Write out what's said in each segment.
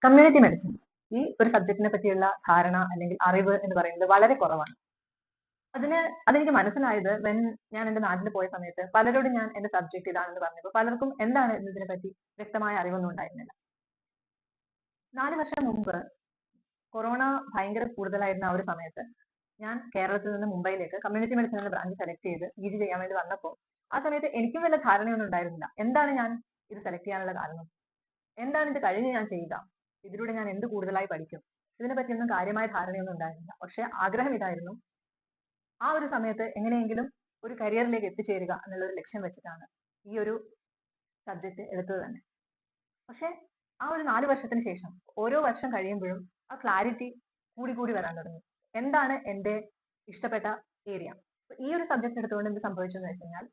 Community medicine ഈ ഒരു സബ്ജക്റ്റിനെ പറ്റിയുള്ള ധാരണ അല്ലെങ്കിൽ അറിവ് എന്ന് പറയുന്നത് വളരെ കുറവാണ്. അതെനിക്ക് മനസ്സിലായത് ഞാൻ എന്റെ നാട്ടിൽ പോയ സമയത്ത് പലരോടും ഞാൻ എന്റെ സബ്ജക്ട് ഇതാണെന്ന് പറഞ്ഞപ്പോൾ പലർക്കും എന്താണ് എന്നതിനെ പറ്റി വ്യക്തമായ അറിവൊന്നും ഉണ്ടായിരുന്നില്ല. 4 വർഷം മുമ്പ് കൊറോണ ഭയങ്കര കൂടുതലായിരുന്ന ആ ഒരു സമയത്ത് ഞാൻ കേരളത്തിൽ നിന്ന് മുംബൈയിലേക്ക് കമ്മ്യൂണിറ്റി മെഡിസിൻ എന്ന ബ്രാഞ്ച് സെലക്ട് ചെയ്ത് PG ചെയ്യാൻ വേണ്ടി വന്നപ്പോൾ ആ സമയത്ത് എനിക്കും വല്ല ധാരണയൊന്നും ഉണ്ടായിരുന്നില്ല. എന്താണ് ഞാൻ ഇത് സെലക്ട് ചെയ്യാനുള്ള കാരണം, എന്താണ് ഇത് കഴിഞ്ഞ് ഞാൻ ചെയ്യുക, ഇതിലൂടെ ഞാൻ എന്ത് കൂടുതലായി പഠിക്കും, ഇതിനെ പറ്റിയൊന്നും കാര്യമായ ധാരണയൊന്നും ഉണ്ടായിരുന്നില്ല. പക്ഷെ ആഗ്രഹം ഇതായിരുന്നു, ആ ഒരു സമയത്ത് എങ്ങനെയെങ്കിലും ഒരു കരിയറിലേക്ക് എത്തിച്ചേരുക എന്നുള്ള ഒരു ലക്ഷ്യം വെച്ചിട്ടാണ് ഈ ഒരു സബ്ജക്ട് എടുത്തത് തന്നെ. പക്ഷെ ആ ഒരു 4 വർഷത്തിന് ശേഷം ഓരോ വർഷം കഴിയുമ്പോഴും ആ ക്ലാരിറ്റി കൂടി വരാൻ തുടങ്ങി. എന്താണ് എന്റെ ഇഷ്ടപ്പെട്ട ഏരിയ. ഈ ഒരു സബ്ജക്ട് എടുത്തുകൊണ്ട് എന്ത് സംഭവിച്ചു എന്ന് വെച്ച് കഴിഞ്ഞാൽ,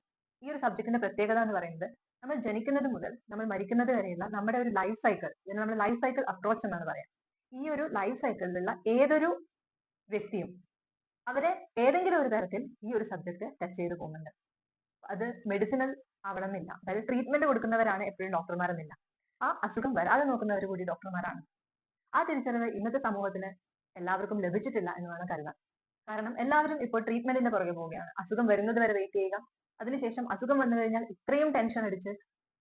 ഈ ഒരു സബ്ജക്റ്റിന്റെ പ്രത്യേകത എന്ന് പറയുന്നത് നമ്മൾ ജനിക്കുന്നത് മുതൽ നമ്മൾ മരിക്കുന്നത് വരെയുള്ള നമ്മുടെ ഒരു ലൈഫ് സൈക്കിൾ, ഇതിന് നമ്മൾ ലൈഫ് സൈക്കിൾ അപ്രോച്ച് എന്നാണ് പറയാം. ഈ ഒരു ലൈഫ് സൈക്കിളിലുള്ള ഏതൊരു വ്യക്തിയും അവരെ ഏതെങ്കിലും ഒരു തരത്തിൽ ഈ ഒരു സബ്ജക്ട് ടച്ച് ചെയ്ത് പോകുന്നുണ്ട്. അത് മെഡിസിനൽ ആവണമെന്നില്ല, അതായത് ട്രീറ്റ്മെന്റ് കൊടുക്കുന്നവരാണ് എപ്പോഴും ഡോക്ടർമാരെന്നില്ല, ആ അസുഖം വരാതെ നോക്കുന്നവർ കൂടി ഡോക്ടർമാരാണ്. ആ തിരിച്ചറിവ് ഇന്നത്തെ സമൂഹത്തിന് എല്ലാവർക്കും ലഭിച്ചിട്ടില്ല എന്ന് വേണം കരുതാൻ. കാരണം എല്ലാവരും ഇപ്പോൾ ട്രീറ്റ്മെന്റിന്റെ പുറകെ പോവുകയാണ്. അസുഖം വരുന്നത് വരെ വെയിറ്റ് ചെയ്യുക, അതിനുശേഷം അസുഖം വന്നു കഴിഞ്ഞാൽ ഇത്രയും ടെൻഷൻ അടിച്ച്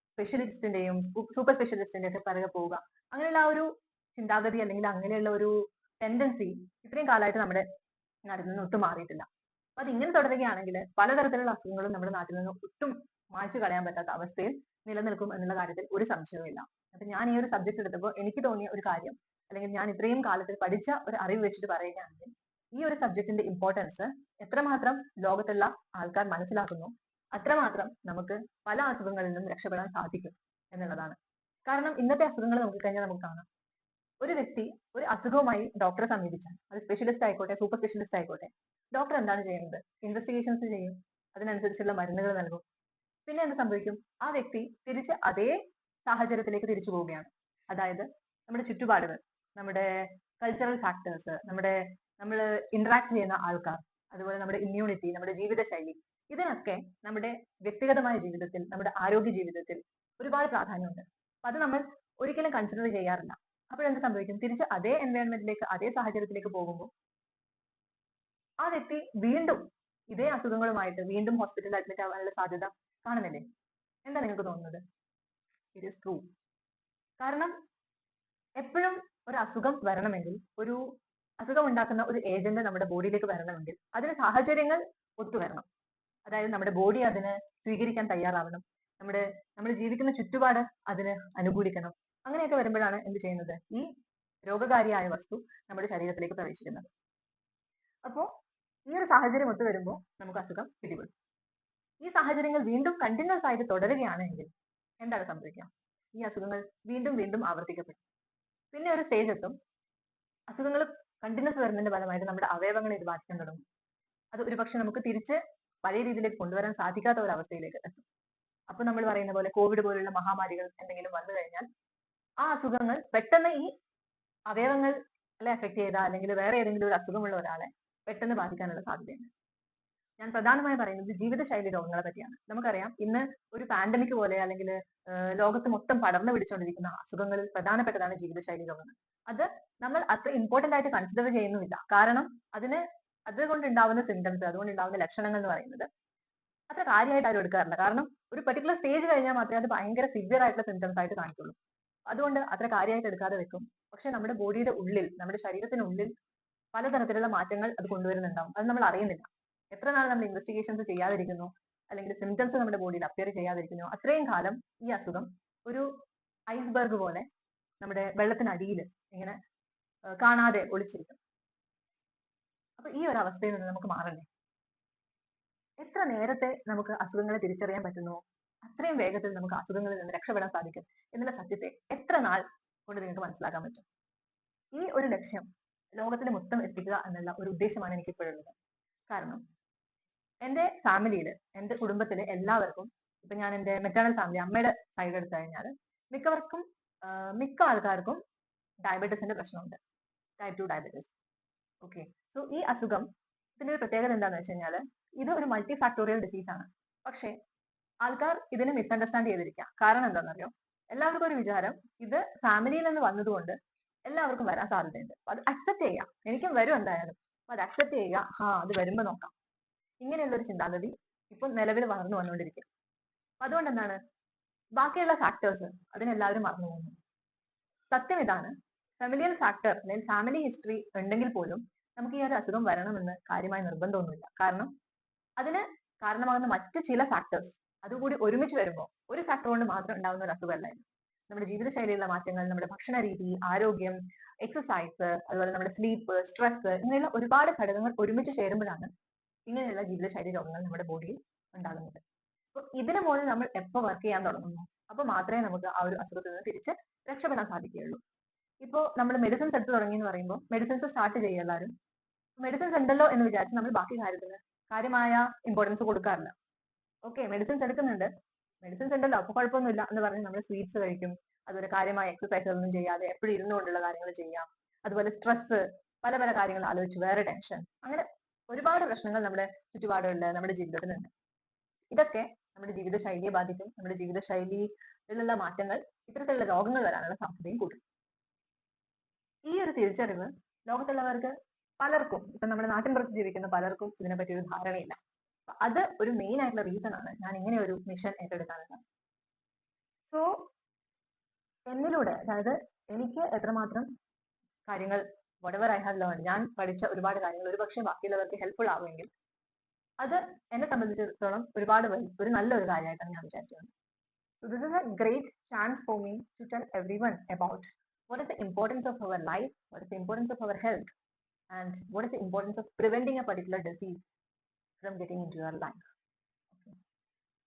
സ്പെഷ്യലിസ്റ്റിന്റെയും സൂപ്പർ സ്പെഷ്യലിസ്റ്റിന്റെ ഒക്കെ പിറകെ പോവുക, അങ്ങനെയുള്ള ആ ഒരു ചിന്താഗതി അല്ലെങ്കിൽ അങ്ങനെയുള്ള ഒരു ടെൻഡൻസി ഇത്രയും കാലമായിട്ട് നമ്മുടെ നാട്ടിൽ നിന്ന് ഒട്ടും മാറിയിട്ടില്ല. അപ്പൊ അത് ഇങ്ങനെ തുടരുകയാണെങ്കിൽ പലതരത്തിലുള്ള അസുഖങ്ങളും നമ്മുടെ നാട്ടിൽ നിന്ന് ഒട്ടും മായ്ച്ചു കളയാൻ പറ്റാത്ത അവസ്ഥയിൽ നിലനിൽക്കും എന്നുള്ള കാര്യത്തിൽ ഒരു സംശയവുമില്ല. അപ്പൊ ഞാൻ ഈ ഒരു സബ്ജക്ട് എടുത്തപ്പോൾ എനിക്ക് തോന്നിയ ഒരു കാര്യം, അല്ലെങ്കിൽ ഞാൻ ഇത്രയും കാലത്തിൽ പഠിച്ച ഒരു അറിവ് വെച്ചിട്ട് പറയുകയാണെങ്കിൽ, ഈ ഒരു സബ്ജക്റ്റിന്റെ ഇമ്പോർട്ടൻസ് എത്രമാത്രം ലോകത്തുള്ള ആൾക്കാർ മനസ്സിലാക്കുന്നു അത്രമാത്രം നമുക്ക് പല അസുഖങ്ങളിൽ നിന്നും രക്ഷപ്പെടാൻ സാധിക്കും എന്നുള്ളതാണ്. കാരണം ഇന്നത്തെ അസുഖങ്ങൾ നമുക്ക് കഴിഞ്ഞാൽ നമുക്ക് കാണാം, ഒരു വ്യക്തി ഒരു അസുഖവുമായി ഡോക്ടറെ സമീപിച്ചാൽ, അത് സ്പെഷ്യലിസ്റ്റ് ആയിക്കോട്ടെ സൂപ്പർ സ്പെഷ്യലിസ്റ്റ് ആയിക്കോട്ടെ, ഡോക്ടർ എന്താണ് ചെയ്യുന്നത്? ഇൻവെസ്റ്റിഗേഷൻസ് ചെയ്യും, അതിനനുസരിച്ചുള്ള മരുന്നുകൾ നൽകും. പിന്നെ എന്ത് സംഭവിക്കും? ആ വ്യക്തി തിരിച്ച് അതേ സാഹചര്യത്തിലേക്ക് തിരിച്ചു പോവുകയാണ്. അതായത് നമ്മുടെ ചുറ്റുപാടുകൾ, നമ്മുടെ കൾച്ചറൽ ഫാക്ടേഴ്സ്, നമ്മൾ ഇന്ററാക്ട് ചെയ്യുന്ന ആൾക്കാർ, അതുപോലെ നമ്മുടെ ഇമ്മ്യൂണിറ്റി, നമ്മുടെ ജീവിതശൈലി, ഇതിനൊക്കെ നമ്മുടെ വ്യക്തിഗതമായ ജീവിതത്തിൽ, നമ്മുടെ ആരോഗ്യ ജീവിതത്തിൽ ഒരുപാട് പ്രാധാന്യമുണ്ട്. അപ്പൊ അത് നമ്മൾ ഒരിക്കലും കൺസിഡർ ചെയ്യാറില്ല. അപ്പോഴെന്ത് സംഭവിക്കും? തിരിച്ച് അതേ എൻവയോൺമെന്റിലേക്ക്, അതേ സാഹചര്യത്തിലേക്ക് പോകുമ്പോൾ ആ വ്യക്തി വീണ്ടും ഇതേ അസുഖങ്ങളുമായിട്ട് വീണ്ടും ഹോസ്പിറ്റലിൽ അഡ്മിറ്റ് ആവാനുള്ള സാധ്യത കാണുന്നില്ലേ? എന്താ നിങ്ങൾക്ക് തോന്നുന്നത്? It is true. കാരണം എപ്പോഴും ഒരു അസുഖം വരണമെങ്കിൽ, ഒരു അസുഖം ഉണ്ടാക്കുന്ന ഒരു ഏജന്റ് നമ്മുടെ ബോഡിയിലേക്ക് വരണമെങ്കിൽ അതിന് സാഹചര്യങ്ങൾ ഒത്തുവരണം. അതായത് നമ്മുടെ ബോഡി അതിന് സ്വീകരിക്കാൻ തയ്യാറാവണം, നമ്മൾ ജീവിക്കുന്ന ചുറ്റുപാട് അതിന് അനുകൂലിക്കണം. അങ്ങനെയൊക്കെ വരുമ്പോഴാണ് എന്ത് ചെയ്യുന്നത്? ഈ രോഗകാരിയായ വസ്തു നമ്മുടെ ശരീരത്തിലേക്ക് പ്രവേശിക്കുന്നത്. അപ്പോ ഈ ഒരു സാഹചര്യം ഒത്തു വരുമ്പോൾ നമുക്ക് അസുഖം പിടിപെടും. ഈ സാഹചര്യങ്ങൾ വീണ്ടും കണ്ടിന്യൂസ് ആയിട്ട് തുടരുകയാണെങ്കിൽ എന്താണ് സംഭവിക്കുക? ഈ അസുഖങ്ങൾ വീണ്ടും വീണ്ടും ആവർത്തിക്കപ്പെടും. പിന്നെ ഒരു സ്റ്റേജ് എത്തും, അസുഖങ്ങൾ കണ്ടിന്യൂസ് വരുന്നതിന്റെ ഫലമായിട്ട് നമ്മുടെ അവയവങ്ങളെ ഇത് ബാധിക്കാൻ തുടങ്ങും. അത് ഒരുപക്ഷെ നമുക്ക് തിരിച്ച് പഴയ രീതിയിലേക്ക് കൊണ്ടുവരാൻ സാധിക്കാത്ത ഒരു അവസ്ഥയിലേക്ക് എത്തും. അപ്പൊ നമ്മൾ പറയുന്ന പോലെ കോവിഡ് പോലുള്ള മഹാമാരികൾ എന്തെങ്കിലും വന്നു കഴിഞ്ഞാൽ ആ അസുഖങ്ങൾ പെട്ടെന്ന് ഈ അവയവങ്ങളെ അഫക്ട് ചെയ്ത, അല്ലെങ്കിൽ വേറെ ഏതെങ്കിലും ഒരു അസുഖമുള്ള ഒരാളെ പെട്ടെന്ന് ബാധിക്കാനുള്ള സാധ്യതയുണ്ട്. ഞാൻ പ്രധാനമായും പറയുന്നത് ജീവിതശൈലി രോഗങ്ങളെ പറ്റിയാണ്. നമുക്കറിയാം, ഇന്ന് ഒരു പാൻഡമിക് പോലെ അല്ലെങ്കിൽ ലോകത്ത് മൊത്തം പടർന്നു പിടിച്ചുകൊണ്ടിരിക്കുന്ന അസുഖങ്ങളിൽ പ്രധാനപ്പെട്ടതാണ് ജീവിതശൈലി രോഗങ്ങൾ. അത് നമ്മൾ അത്ര ഇമ്പോർട്ടന്റ് ആയിട്ട് കൺസിഡർ ചെയ്യുന്നുമില്ല. കാരണം അതുകൊണ്ടുണ്ടാവുന്ന സിംറ്റംസ്, അതുകൊണ്ടുണ്ടാവുന്ന ലക്ഷണങ്ങൾ എന്ന് പറയുന്നത് അത്ര കാര്യമായിട്ട് ആരും എടുക്കാറില്ല. കാരണം ഒരു പെർട്ടിക്കുലർ സ്റ്റേജ് കഴിഞ്ഞാൽ മാത്രമേ അത് ഭയങ്കര സിവിയർ ആയിട്ടുള്ള സിംറ്റംസ് ആയിട്ട് കാണിക്കുള്ളൂ. അതുകൊണ്ട് അത്ര കാര്യമായിട്ട് എടുക്കാതെ വെക്കും. പക്ഷെ നമ്മുടെ ബോഡിയുടെ ഉള്ളിൽ, നമ്മുടെ ശരീരത്തിനുള്ളിൽ പലതരത്തിലുള്ള മാറ്റങ്ങൾ അത് കൊണ്ടുവരുന്നുണ്ടാവും. അത് നമ്മൾ അറിയുന്നില്ല. എത്ര നാൾ നമ്മൾ ഇൻവെസ്റ്റിഗേഷൻസ് ചെയ്യാതിരിക്കുന്നു, അല്ലെങ്കിൽ സിംറ്റംസ് നമ്മുടെ ബോഡിയിൽ അപ്പിയർ ചെയ്യാതിരിക്കുന്നു, അത്രയും കാലം ഈ അസുഖം ഒരു ഐസ്ബർഗ് പോലെ നമ്മുടെ വെള്ളത്തിനടിയിൽ ഇങ്ങനെ കാണാതെ ഒളിച്ചിരിക്കും. അപ്പൊ ഈ ഒരു അവസ്ഥയിൽ നിന്ന് നമുക്ക് മാറണ്ടേ? എത്ര നേരത്തെ നമുക്ക് അസുഖങ്ങളെ തിരിച്ചറിയാൻ പറ്റുന്നു, അത്രയും വേഗത്തിൽ നമുക്ക് അസുഖങ്ങളിൽ നിന്ന് രക്ഷപ്പെടാൻ സാധിക്കും എന്നുള്ള സത്യത്തെ എത്ര നാൾ കൊണ്ട് നിങ്ങൾക്ക് മനസ്സിലാക്കാൻ പറ്റും? ഈ ഒരു ലക്ഷ്യം ലോകത്തിന് മൊത്തം എത്തിക്കുക എന്നുള്ള ഒരു ഉദ്ദേശമാണ് എനിക്ക് ഇപ്പോഴുള്ളത്. കാരണം എന്റെ ഫാമിലിയിൽ, എന്റെ കുടുംബത്തിലെ എല്ലാവർക്കും, ഇപ്പൊ ഞാൻ എന്റെ മെറ്റേണൽ ഫാമിലി, അമ്മയുടെ സൈഡ് എടുത്തു കഴിഞ്ഞാൽ മിക്ക ആൾക്കാർക്കും ഡയബറ്റീസിന്റെ പ്രശ്നമുണ്ട്, ടൈപ്പ് 2 ഡയബറ്റീസ്. ഓക്കെ, സോ ഈ അസുഖം, ഇതിന്റെ ഒരു പ്രത്യേകത എന്താണെന്ന് വെച്ച് കഴിഞ്ഞാൽ ഇത് ഒരു മൾട്ടി ഫാക്ടോറിയൽ ഡിസീസ് ആണ്. പക്ഷെ ആൾക്കാർ ഇതിനെ മിസ്അണ്ടർസ്റ്റാൻഡ് ചെയ്തിരിക്കുക. കാരണം എന്താണെന്നറിയോ? എല്ലാവർക്കും ഒരു വിചാരം ഇത് ഫാമിലിയിൽ നിന്ന് വന്നതുകൊണ്ട് എല്ലാവർക്കും വരാൻ സാധ്യതയുണ്ട്. അപ്പൊ അത് അക്സെപ്റ്റ് ചെയ്യാം. എനിക്കും വരും എന്തായാലും. അപ്പൊ അത് അക്സെപ്റ്റ് ചെയ്യുക. അത് വരുമ്പോ നോക്കാം. ഇങ്ങനെയുള്ള ഒരു ചിന്താഗതി ഇപ്പൊ നിലവിൽ വളർന്നു വന്നുകൊണ്ടിരിക്കുക. അതുകൊണ്ട് എന്താണ്, ബാക്കിയുള്ള ഫാക്ടേഴ്സ് അതിനെല്ലാവരും മറന്നു പോകുന്നു. സത്യം ഇതാണ്, ഫെമിലിയൽ ഫാക്ടർ അല്ലെങ്കിൽ ഫാമിലി ഹിസ്റ്ററി ഉണ്ടെങ്കിൽ പോലും നമുക്ക് ഈ ഒരു അസുഖം വരണമെന്ന് കാര്യമായ നിർബന്ധമൊന്നുമില്ല. കാരണം അതിന് കാരണമാകുന്ന മറ്റ് ചില ഫാക്ടേഴ്സ് അതുകൂടി ഒരുമിച്ച് വരുമ്പോൾ ഒരു ഫാക്ടർ കൊണ്ട് മാത്രം ഉണ്ടാകുന്ന ഒരു അസുഖമല്ല ഇത്. നമ്മുടെ ജീവിതശൈലിയിലുള്ള മാറ്റങ്ങൾ, നമ്മുടെ ഭക്ഷണ രീതി, ആരോഗ്യം, എക്സസൈസ്, അതുപോലെ നമ്മുടെ സ്ലീപ്പ്, സ്ട്രെസ്, ഇങ്ങനെയുള്ള ഒരുപാട് ഘടകങ്ങൾ ഒരുമിച്ച് ചേരുമ്പോഴാണ് ഇങ്ങനെയുള്ള ജീവിതശൈലി രോഗങ്ങൾ നമ്മുടെ ബോഡിയിൽ ഉണ്ടാകുന്നത്. അപ്പൊ ഇതിന് മുകളിൽ നമ്മൾ എപ്പോൾ വർക്ക് ചെയ്യാൻ തുടങ്ങുന്നു, അപ്പൊ മാത്രമേ നമുക്ക് ആ ഒരു അസുഖത്തിൽ നിന്ന് തിരിച്ച് രക്ഷപ്പെടാൻ സാധിക്കുകയുള്ളൂ. ഇപ്പോ നമ്മൾ മെഡിസിൻസ് എടുത്ത് തുടങ്ങി എന്ന് പറയുമ്പോൾ മെഡിസിൻസ് സ്റ്റാർട്ട് ചെയ്യുക എല്ലാവരും. മെഡിസിൻസ് ഉണ്ടല്ലോ എന്ന് വിചാരിച്ച് നമ്മൾ ബാക്കി കാര്യത്തിന് കാര്യമായ ഇമ്പോർട്ടൻസ് കൊടുക്കാറില്ല. ഓക്കെ, മെഡിസിൻസ് എടുക്കുന്നുണ്ട്, മെഡിസിൻസ് ഉണ്ടല്ലോ അപ്പൊ കുഴപ്പമൊന്നുമില്ല എന്ന് പറഞ്ഞ് നമ്മൾ സ്വീറ്റ്സ് കഴിക്കും. അതുപോലെ കാര്യമായ എക്സസൈസ് ഒന്നും ചെയ്യാതെ എപ്പോഴും ഇരുന്നുകൊണ്ടുള്ള കാര്യങ്ങൾ ചെയ്യാം. അതുപോലെ സ്ട്രെസ്, പല പല കാര്യങ്ങൾ ആലോചിച്ച് വേറെ ടെൻഷൻ, അങ്ങനെ ഒരുപാട് പ്രശ്നങ്ങൾ നമ്മുടെ ചുറ്റുപാടുകളിൽ നമ്മുടെ ജീവിതത്തിലുണ്ട്. ഇതൊക്കെ നമ്മുടെ ജീവിതശൈലിയെ ബാധിക്കും. നമ്മുടെ ജീവിതശൈലിയിലുള്ള മാറ്റങ്ങൾ ഇത്തരത്തിലുള്ള രോഗങ്ങൾ വരാനുള്ള സാധ്യതയും കൂട്ടും. ഈ ഒരു തിരിച്ചറിവ് ലോകത്തുള്ളവർക്ക് പലർക്കും, ഇപ്പൊ നമ്മുടെ നാട്ടിൻ പുറത്ത് ജീവിക്കുന്ന പലർക്കും ഇതിനെപ്പറ്റി ഒരു ധാരണയില്ല. അത് ഒരു മെയിൻ ആയിട്ടുള്ള റീസൺ ആണ് ഞാൻ ഇങ്ങനെ ഒരു മിഷൻ ഏറ്റെടുക്കാനുള്ളത്. സോ എന്നിലൂടെ, അതായത് എനിക്ക് എത്രമാത്രം കാര്യങ്ങൾ whatever I have learned, ഞാൻ പഠിച്ച ഒരുപാട് കാര്യങ്ങൾ ഒരുപക്ഷെ ബാക്കിയുള്ളവർക്ക് ഹെൽപ്ഫുൾ ആവുമെങ്കിൽ അത് എന്നെ സംബന്ധിച്ചിടത്തോളം ഒരു നല്ലൊരു കാര്യമായിട്ടാണ് ഞാൻ വിചാരിക്കുന്നത്. So this is a great chance for me to tell everyone about what is the importance of our life, what is the importance of our health, and what is the importance of preventing a particular disease from getting into your life.